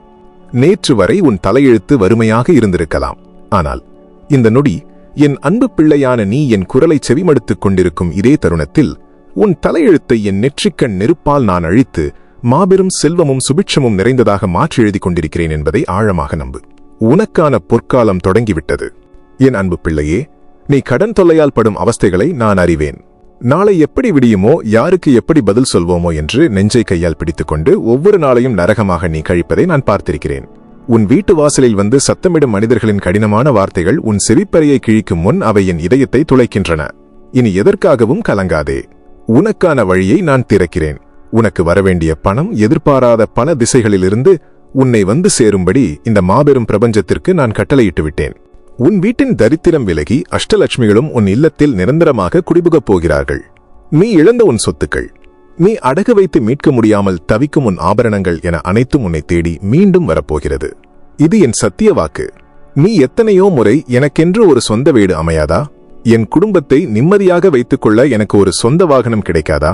நேற்று வரை உன் தலையெழுத்து வறுமையாக இருந்திருக்கலாம். ஆனால் இந்த நொடி என் அன்பு பிள்ளையான நீ என் குரலை செவிமடுத்துக் கொண்டிருக்கும் இதே தருணத்தில் உன் தலையெழுத்தை என் நெற்றிக்கண் நெருப்பால் நான் அழித்து மாபெரும் செல்வமும் சுபிட்சமும் நிறைந்ததாக மாற்றி எழுதி கொண்டிருக்கிறேன் என்பதை ஆழமாக நம்பு. உனக்கான பொற்காலம் தொடங்கிவிட்டது. என் அன்பு பிள்ளையே, நீ கடன் தொல்லையால் படும் அவஸ்தைகளை நான் அறிவேன். நாளை எப்படி விடியுமோ, யாருக்கு எப்படி பதில் சொல்வோமோ என்று நெஞ்சை கையால் பிடித்துக்கொண்டு ஒவ்வொரு நாளையும் நரகமாக நீ கழிப்பதை நான் பார்த்திருக்கிறேன். உன் வீட்டு வாசலில் வந்து சத்தமிடும் மனிதர்களின் கடினமான வார்த்தைகள் உன் செவிப்பறையை கிழிக்கும் முன் அவை என் இதயத்தை துளைக்கின்றன. இனி எதற்காகவும் கலங்காதே. உனக்கான வழியை நான் திறக்கிறேன். உனக்கு வரவேண்டிய பணம் எதிர்பாராத பல திசைகளிலிருந்து உன்னை வந்து சேரும்படி இந்த மாபெரும் பிரபஞ்சத்திற்கு நான் கட்டளையிட்டு விட்டேன். உன் வீட்டின் தரித்திரம் விலகி அஷ்டலட்சுமிகளும் உன் இல்லத்தில் நிரந்தரமாக குடிபுகப் போகிறார்கள். நீ இழந்த உன் சொத்துக்கள், நீ அடகு வைத்து மீட்க முடியாமல் தவிக்கும் உன் ஆபரணங்கள் என அனைத்தும் உன்னை தேடி மீண்டும் வரப்போகிறது. இது என் சத்திய வாக்கு. நீ எத்தனையோ முறை எனக்கென்று ஒரு சொந்த வீடு அமையாதா, என் குடும்பத்தை நிம்மதியாக வைத்துக் கொள்ள எனக்கு ஒரு சொந்த வாகனம் கிடைக்காதா,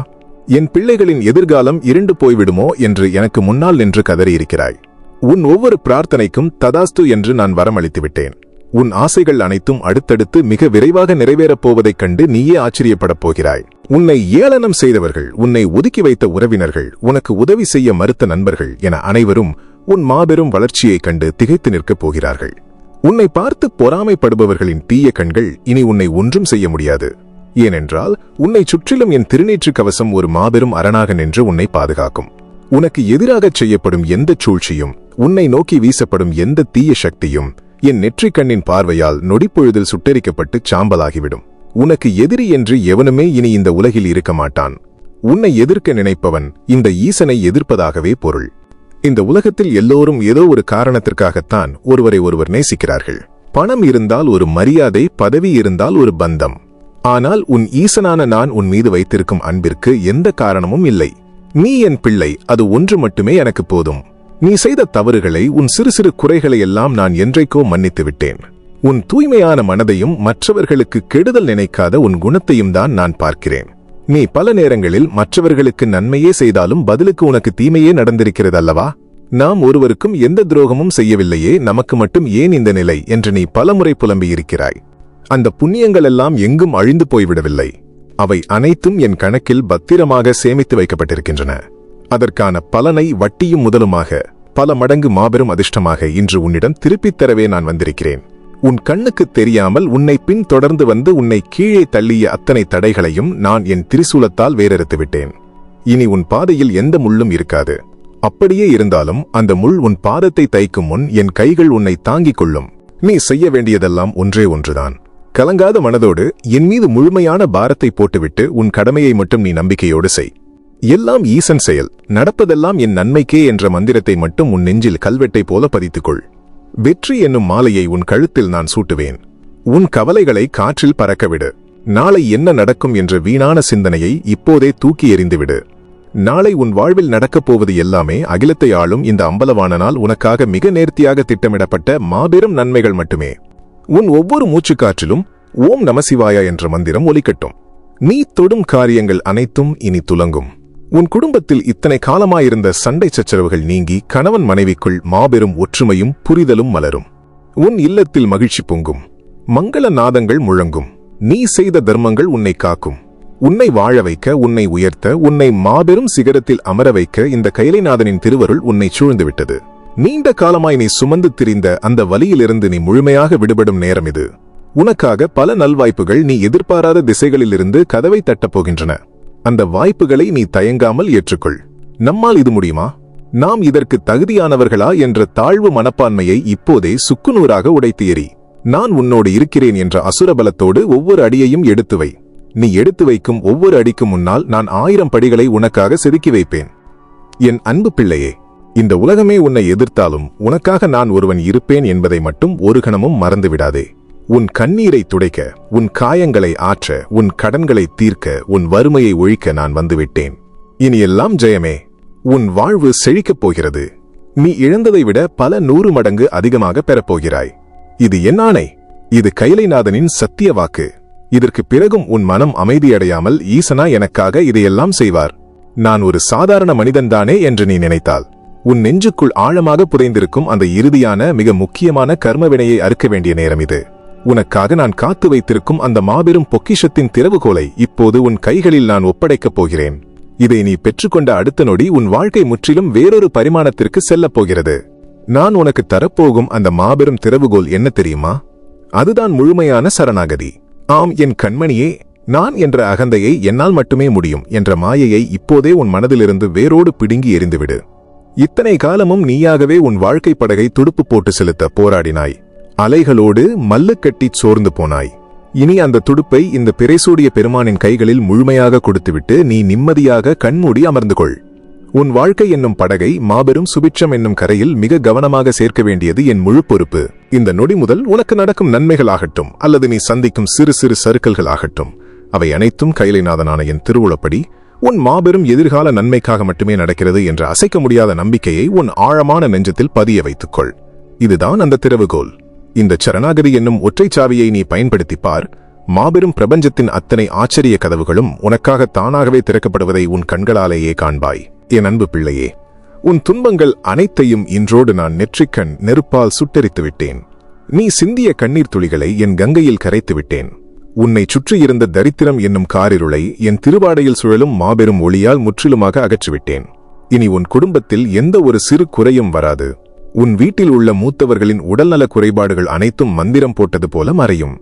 என் பிள்ளைகளின் எதிர்காலம் இருண்டு போய்விடுமோ என்று எனக்கு முன்னால் நின்று கதறியிருக்கிறாய். உன் ஒவ்வொரு பிரார்த்தனைக்கும் ததாஸ்து என்று நான் வரமளித்து விட்டேன். உன் ஆசைகள் அனைத்தும் அடுத்தடுத்து மிக விரைவாக நிறைவேறப் போவதைக் கண்டு நீயே ஆச்சரியப்படப் போகிறாய். உன்னை ஏளனம் செய்தவர்கள், உன்னை ஒதுக்கி வைத்த உறவினர்கள், உனக்கு உதவி செய்ய மறுத்த நண்பர்கள் என அனைவரும் உன் மாபெரும் வளர்ச்சியைக் கண்டு திகைத்து நிற்கப் போகிறார்கள். உன்னை பார்த்து பொறாமைப்படுபவர்களின் தீய கண்கள் இனி உன்னை ஒன்றும் செய்ய முடியாது. ஏனென்றால் உன்னை சுற்றிலும் என் திருநீற்று கவசம் ஒரு மாபெரும் அரணாக நின்று உன்னை பாதுகாக்கும். உனக்கு எதிராகச் செய்யப்படும் எந்த சூழ்ச்சியும், உன்னை நோக்கி வீசப்படும் எந்த தீய சக்தியும் என் நெற்றிக்கண்ணின் பார்வையால் நொடிப்பொழுதில் சுட்டெரிக்கப்பட்டு சாம்பலாகிவிடும். உனக்கு எதிரி என்று எவனுமே இனி இந்த உலகில் இருக்க மாட்டான். உன்னை எதிர்க்க நினைப்பவன் இந்த ஈசனை எதிர்ப்பதாகவே பொருள். இந்த உலகத்தில் எல்லோரும் ஏதோ ஒரு காரணத்திற்காகத்தான் ஒருவரை ஒருவர் நேசிக்கிறார்கள். பணம் இருந்தால் ஒரு மரியாதை, பதவி இருந்தால் ஒரு பந்தம். ஆனால் உன் ஈசனான நான் உன் மீது வைத்திருக்கும் அன்பிற்கு எந்த காரணமும் இல்லை. நீ என் பிள்ளை, அது ஒன்று மட்டுமே எனக்கு போதும். நீ செய்த தவறுகளை, உன் சிறு சிறு குறைகளை எல்லாம் நான் என்றைக்கோ மன்னித்து விட்டேன். உன் தூய்மையான மனதையும் மற்றவர்களுக்கு கெடுதல் நினைக்காத உன் குணத்தையும் தான் நான் பார்க்கிறேன். நீ பல நேரங்களில் மற்றவர்களுக்கு நன்மையே செய்தாலும் பதிலுக்கு உனக்கு தீமையே நடந்திருக்கிறது அல்லவா? நாம் ஒருவருக்கும் எந்த துரோகமும் செய்யவில்லையே, நமக்கு மட்டும் ஏன் இந்த நிலை என்று நீ பலமுறை புலம்பியிருக்கிறாய். அந்த புண்ணியங்கள் எல்லாம் எங்கும் அழிந்து போய்விடவில்லை. அவை அனைத்தும் என் கணக்கில் பத்திரமாக சேமித்து வைக்கப்பட்டிருக்கின்றன. அதற்கான பலனை வட்டியும் முதலுமாக பல மடங்கு மாபெரும் அதிர்ஷ்டமாக இன்று உன்னிடம் திருப்பித் தரவே நான் வந்திருக்கிறேன். உன் கண்ணுக்கு தெரியாமல் உன்னை பின் தொடர்ந்து வந்து உன்னை கீழே தள்ளிய அத்தனை தடைகளையும் நான் என் திரிசூலத்தால் வேறறுத்து விட்டேன். இனி உன் பாதையில் எந்த முள்ளும் இருக்காது. அப்படியே இருந்தாலும் அந்த முள் உன் பாதத்தை தைக்கும் முன் என் கைகள் உன்னை தாங்கிக் கொள்ளும். நீ செய்ய வேண்டியதெல்லாம் ஒன்றே ஒன்றுதான். கலங்காத மனதோடு என் மீது முழுமையான பாரத்தை போட்டுவிட்டு உன் கடமையை மட்டும் நீ நம்பிக்கையோடு செய். எல்லாம் ஈசன் செயல், நடப்பதெல்லாம் என் நன்மைக்கே என்ற மந்திரத்தை மட்டும் உன் நெஞ்சில் கல்வெட்டை போல பதித்துக்கொள். வெற்றி என்னும் மாலையை உன் கழுத்தில் நான் சூட்டுவேன். உன் கவலைகளை காற்றில் பறக்கவிடு. நாளை என்ன நடக்கும் என்ற வீணான சிந்தனையை இப்போதே தூக்கி எறிந்துவிடு. நாளை உன் வாழ்வில் நடக்கப் போவது எல்லாமே அகிலத்தை ஆளும் இந்த அம்பலவாணனால் உனக்காக மிக நேர்த்தியாக திட்டமிடப்பட்ட மாபெரும் நன்மைகள் மட்டுமே. உன் ஒவ்வொரு மூச்சுக்காற்றிலும் ஓம் நமசிவாயா என்ற மந்திரம் ஒலிக்கட்டும். நீ தொடும் காரியங்கள் அனைத்தும் இனி துலங்கும். உன் குடும்பத்தில் இத்தனை காலமாயிருந்த சண்டை சச்சரவுகள் நீங்கி கணவன் மனைவிக்குள் மாபெரும் ஒற்றுமையும் புரிதலும் மலரும். உன் இல்லத்தில் மகிழ்ச்சி பொங்கும். மங்கள நாதங்கள் முழங்கும். நீ செய்த தர்மங்கள் உன்னை காக்கும். உன்னை வாழ வைக்க, உன்னை உயர்த்த, உன்னை மாபெரும் சிகரத்தில் அமர வைக்க இந்த கைலைநாதனின் திருவருள் உன்னை சூழ்ந்துவிட்டது. நீண்ட காலமாய் நீ சுமந்து திரிந்த அந்த வலியிலிருந்து நீ முழுமையாக விடுபடும் நேரம் இது. உனக்காக பல நல்வாய்ப்புகள் நீ எதிர்பாராத திசைகளிலிருந்து கதவை தட்டப்போகின்றன. அந்த வாய்ப்புகளை நீ தயங்காமல் ஏற்றுக்கொள். நம்மால் இது முடியுமா, நாம் இதற்கு தகுதியானவர்களா என்ற தாழ்வு மனப்பான்மையை இப்போதே சுக்குநூறாக உடைத்து எறி. நான் உன்னோடு இருக்கிறேன் என்ற அசுரபலத்தோடு ஒவ்வொரு அடியையும் எடுத்து வை. நீ எடுத்து வைக்கும் ஒவ்வொரு அடிக்கும் முன்னால் நான் 1000 படிகளை உனக்காக செதுக்கி வைப்பேன். என் அன்பு பிள்ளையே, இந்த உலகமே உன்னை எதிர்த்தாலும் உனக்காக நான் ஒருவன் இருப்பேன் என்பதை மட்டும் ஒரு கணமும் மறந்துவிடாதே. உன் கண்ணீரை துடைக்க, உன் காயங்களை ஆற்ற, உன் கடன்களை தீர்க்க, உன் வறுமையை ஒழிக்க நான் வந்துவிட்டேன். இனி எல்லாம் ஜெயமே. உன் வாழ்வு செழிக்கப் போகிறது. நீ இழந்ததை விட பல 100 மடங்கு அதிகமாக பெறப்போகிறாய். இது என் ஆணை. இது கைலைநாதனின் சத்திய வாக்கு. இதற்கு பிறகும் உன் மனம் அமைதியடையாமல் ஈசனா எனக்காக இதையெல்லாம் செய்வார், நான் ஒரு சாதாரண மனிதன்தானே என்று நீ நினைத்தால், உன் நெஞ்சுக்குள் ஆழமாக புதைந்திருக்கும் அந்த இறுதியான மிக முக்கியமான கர்மவினையை அறுக்க வேண்டிய நேரம் இது. உனக்காக நான் காத்து வைத்திருக்கும் அந்த மாபெரும் பொக்கிஷத்தின் திறவுகோலை இப்போது உன் கைகளில் நான் ஒப்படைக்கப் போகிறேன். இதை நீ பெற்றுக்கொண்ட அடுத்த நொடி உன் வாழ்க்கை முற்றிலும் வேறொரு பரிமாணத்திற்கு செல்லப் போகிறது. நான் உனக்கு தரப்போகும் அந்த மாபெரும் திறவுகோல் என்ன தெரியுமா? அதுதான் முழுமையான சரணாகதி. ஆம் என் கண்மணியே, நான் என்ற அகந்தையை என்னால் மட்டுமே முடியும் என்ற மாயையை இப்போதே உன் மனதிலிருந்து வேரோடு பிடுங்கி எறிந்துவிடு. இத்தனை காலமும் நீயாகவே உன் வாழ்க்கை படகை துடுப்பு போட்டு செலுத்த போராடினாய். அலைகளோடு மல்லு கட்டி சோர்ந்து போனாய். இனி அந்த துடுப்பை இந்த பிறைசூடிய பெருமானின் கைகளில் முழுமையாக கொடுத்துவிட்டு நீ நிம்மதியாக கண்மூடி அமர்ந்து கொள். உன் வாழ்க்கை என்னும் படகை மாபெரும் சுபிட்சம் என்னும் கரையில் மிக கவனமாக சேர்க்க வேண்டியது என் முழு பொறுப்பு. இந்த நொடி முதல் உனக்கு நடக்கும் நன்மைகளாகட்டும் அல்லது நீ சந்திக்கும் சிறு சிறு சறுக்கல்களாகட்டும், அவை அனைத்தும் கைலைநாதனான என் திருவுளப்படி உன் மாபெரும் எதிர்கால நன்மைக்காக மட்டுமே நடக்கிறது என்ற அசைக்க முடியாத நம்பிக்கையை உன் ஆழமான நெஞ்சத்தில் பதிய வைத்துக்கொள். இதுதான் அந்த திறவுகோல். இந்த சரணாகதி என்னும் ஒற்றைச் சாவியை நீ பயன்படுத்திப்பார். மாபெரும் பிரபஞ்சத்தின் அத்தனை ஆச்சரிய கதவுகளும் உனக்காக தானாகவே திறக்கப்படுவதை உன் கண்களாலேயே காண்பாய். என் அன்பு பிள்ளையே, உன் துன்பங்கள் அனைத்தையும் இன்றோடு நான் நெற்றிக்கண் நெருப்பால் சுட்டெரித்து விட்டேன். நீ சிந்திய கண்ணீர் துளிகளை என் கங்கையில் கரைத்து விட்டேன். உன்னை சுற்றியிருந்த தரித்திரம் என்னும் காரிருளை என் திருவாடையில் சுழலும் மாபெரும் ஒளியால் முற்றிலுமாக அகற்றிவிட்டேன். இனி உன் குடும்பத்தில் எந்த ஒரு சிறு குறையும் வராது. உன் வீட்டில் உள்ள மூத்தவர்களின் உடல்நல குறைபாடுகள் அனைத்தும் மந்திரம் போட்டது போல மறையும்.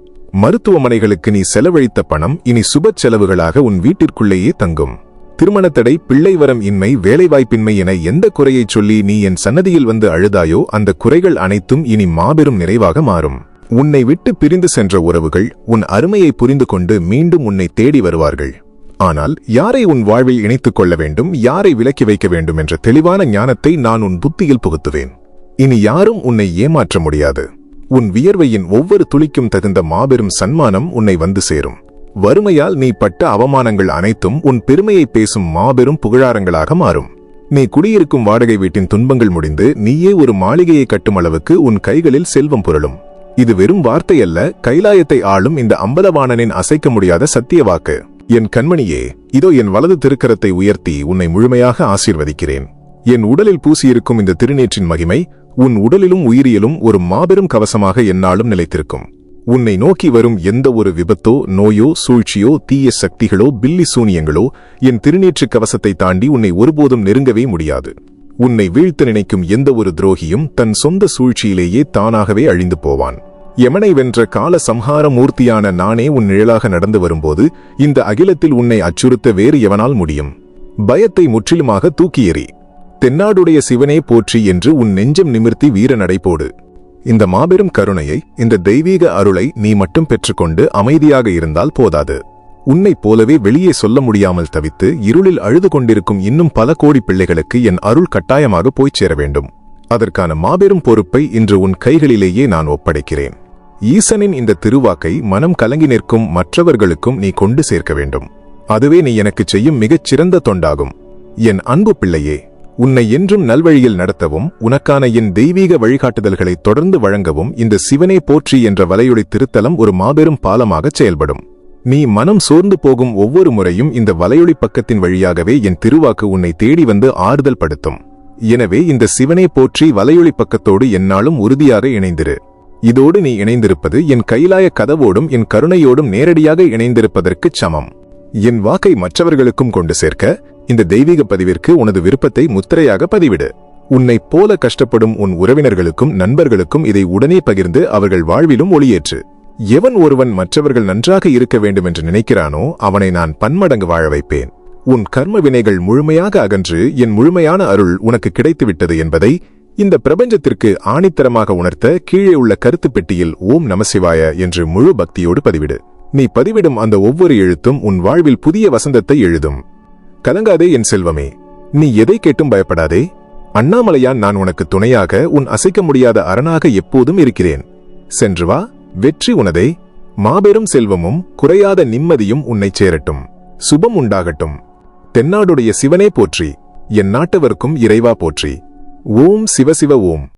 மருத்துவமனைகளுக்கு நீ செலவழித்த பணம் இனி சுப செலவுகளாக உன் வீட்டிற்குள்ளேயே தங்கும். திருமணத்தடை, பிள்ளை வரம் இன்மை, வேலைவாய்ப்பின்மை என எந்த குறையைச் சொல்லி நீ என் சன்னதியில் வந்து அழுதாயோ அந்த குறைகள் அனைத்தும் இனி மாபெரும் நிறைவாக மாறும். உன்னை விட்டு பிரிந்து சென்ற உறவுகள் உன் அருமையை புரிந்து கொண்டு மீண்டும் உன்னை தேடி வருவார்கள். ஆனால் யாரை உன் வாழ்வில் இணைத்துக் கொள்ள வேண்டும், யாரை விலக்கி வைக்க வேண்டும் என்ற தெளிவான ஞானத்தை நான் உன் புத்தியில் புகுத்துவேன். இனி யாரும் உன்னை ஏமாற்ற முடியாது. உன் வியர்வையின் ஒவ்வொரு துளிக்கும் தகுந்த மாபெரும் சன்மானம் உன்னை வந்து சேரும். வறுமையால் நீ பட்ட அவமானங்கள் அனைத்தும் உன் பெருமையை பேசும் மாபெரும் புகழாரங்களாக மாறும். நீ குடியிருக்கும் வாடகை வீட்டின் துன்பங்கள் முடிந்து நீயே ஒரு மாளிகையை கட்டும் அளவுக்கு உன் கைகளில் செல்வம் புரளும். இது வெறும் வார்த்தை அல்ல, கைலாயத்தை ஆளும் இந்த அம்பலவாணனின் அசைக்க முடியாத சத்திய வாக்கு. என் கண்மணியே, இதோ என் வலது திருக்கரத்தை உயர்த்தி உன்னை முழுமையாக ஆசீர்வதிக்கிறேன். என் உடலில் பூசியிருக்கும் இந்த திருநீற்றின் மகிமை உன் உடலிலும் உயிரியலும் ஒரு மாபெரும் கவசமாக எந்நாளும் நிலைத்திருக்கும். உன்னை நோக்கி வரும் எந்த ஒரு விபத்தோ, நோயோ, சூழ்ச்சியோ, தீய சக்திகளோ, பில்லி சூனியங்களோ என் திருநீற்று கவசத்தை தாண்டி உன்னை ஒருபோதும் நெருங்கவே முடியாது. உன்னை வீழ்த்த நினைக்கும் எந்த ஒரு துரோகியும் தன் சொந்த சூழ்ச்சியிலேயே தானாகவே அழிந்து போவான். யமனை வென்ற கால சம்ஹார மூர்த்தியான நானே உன் நிழலாக நடந்து வரும்போது இந்த அகிலத்தில் உன்னை அச்சுறுத்த வேறு எவனால் முடியும்? பயத்தை முற்றிலுமாக தூக்கி எறி. தென்னாடுடைய சிவனே போற்றி என்று உன் நெஞ்சம் நிமிர்த்தி வீர நடைபோடு. இந்த மாபெரும் கருணையை, இந்த தெய்வீக அருளை நீ மட்டும் பெற்றுக்கொண்டு அமைதியாக இருந்தால் போதாது. உன்னைப் போலவே வெளியே சொல்ல முடியாமல் தவித்து இருளில் அழுது கொண்டிருக்கும் இன்னும் பல கோடி பிள்ளைகளுக்கு என் அருள் கட்டாயமாக போய்ச் சேர வேண்டும். அதற்கான மாபெரும் பொறுப்பை இன்று உன் கைகளிலேயே நான் ஒப்படைக்கிறேன். ஈசனின் இந்த திருவாக்கை மனம் கலங்கி நிற்கும் மற்றவர்களுக்கும் நீ கொண்டு சேர்க்க வேண்டும். அதுவே நீ எனக்குச் செய்யும் மிகச் சிறந்த தொண்டாகும். என் அன்பு பிள்ளையே, உன்னை என்றும் நல்வழியில் நடத்தவும் உனக்கான என் தெய்வீக வழிகாட்டுதல்களை தொடர்ந்து வழங்கவும் இந்த சிவனே போற்றி என்ற வலையொலி திருத்தலம் ஒரு மாபெரும் பாலமாக செயல்படும். நீ மனம் சோர்ந்து போகும் ஒவ்வொரு முறையும் இந்த வலையொலி பக்கத்தின் வழியாகவே என் திருவாக்கு உன்னை தேடி வந்து ஆறுதல் படுத்தும். எனவே இந்த சிவனே போற்றி வலையொலி பக்கத்தோடு எந்நாளும் உறுதியாக இணைந்திரு. இதோடு நீ இணைந்திருப்பது என் கைலாய கதவோடும் என் கருணையோடும் நேரடியாக இணைந்திருப்பதற்குச் சமம். என் வாக்கை மற்றவர்களுக்கும் கொண்டு சேர்க்க இந்த தெய்வீக பதிவிற்கு உனது விருப்பத்தை முத்திரையாக பதிவிடு. உன்னைப் போல கஷ்டப்படும் உன் உறவினர்களுக்கும் நண்பர்களுக்கும் இதை உடனே பகிர்ந்து அவர்கள் வாழ்விலும் ஒளியேற்று. எவன் ஒருவன் மற்றவர்கள் நன்றாக இருக்க வேண்டும் என்று நினைக்கிறானோ அவனை நான் பன்மடங்கு வாழ வைப்பேன். உன் கர்ம வினைகள் முழுமையாக அகன்று என் முழுமையான அருள் உனக்கு கிடைத்துவிட்டது என்பதை இந்த பிரபஞ்சத்திற்கு ஆணித்தரமாக உணர்த்த கீழே உள்ள கருத்து பெட்டியில் ஓம் நமசிவாய என்று முழு பக்தியோடு பதிவிடு. நீ பதிவிடும் அந்த ஒவ்வொரு எழுத்தும் உன் வாழ்வில் புதிய வசந்தத்தை எழுதும். கலங்காதே என் செல்வமே, நீ எதை கேட்டும் பயப்படாதே. அண்ணாமலையான் நான் உனக்கு துணையாக, உன் அசைக்க முடியாத அரணாக எப்போதும் இருக்கிறேன். சென்று வா, வெற்றி உனதே. மாபெரும் செல்வமும் குறையாத நிம்மதியும் உன்னைச் சேரட்டும். சுபம் உண்டாகட்டும். தென்னாடுடைய சிவனே போற்றி. என் நாட்டவர்க்கும் இறைவா போற்றி. ஓம் சிவசிவ ஓம்.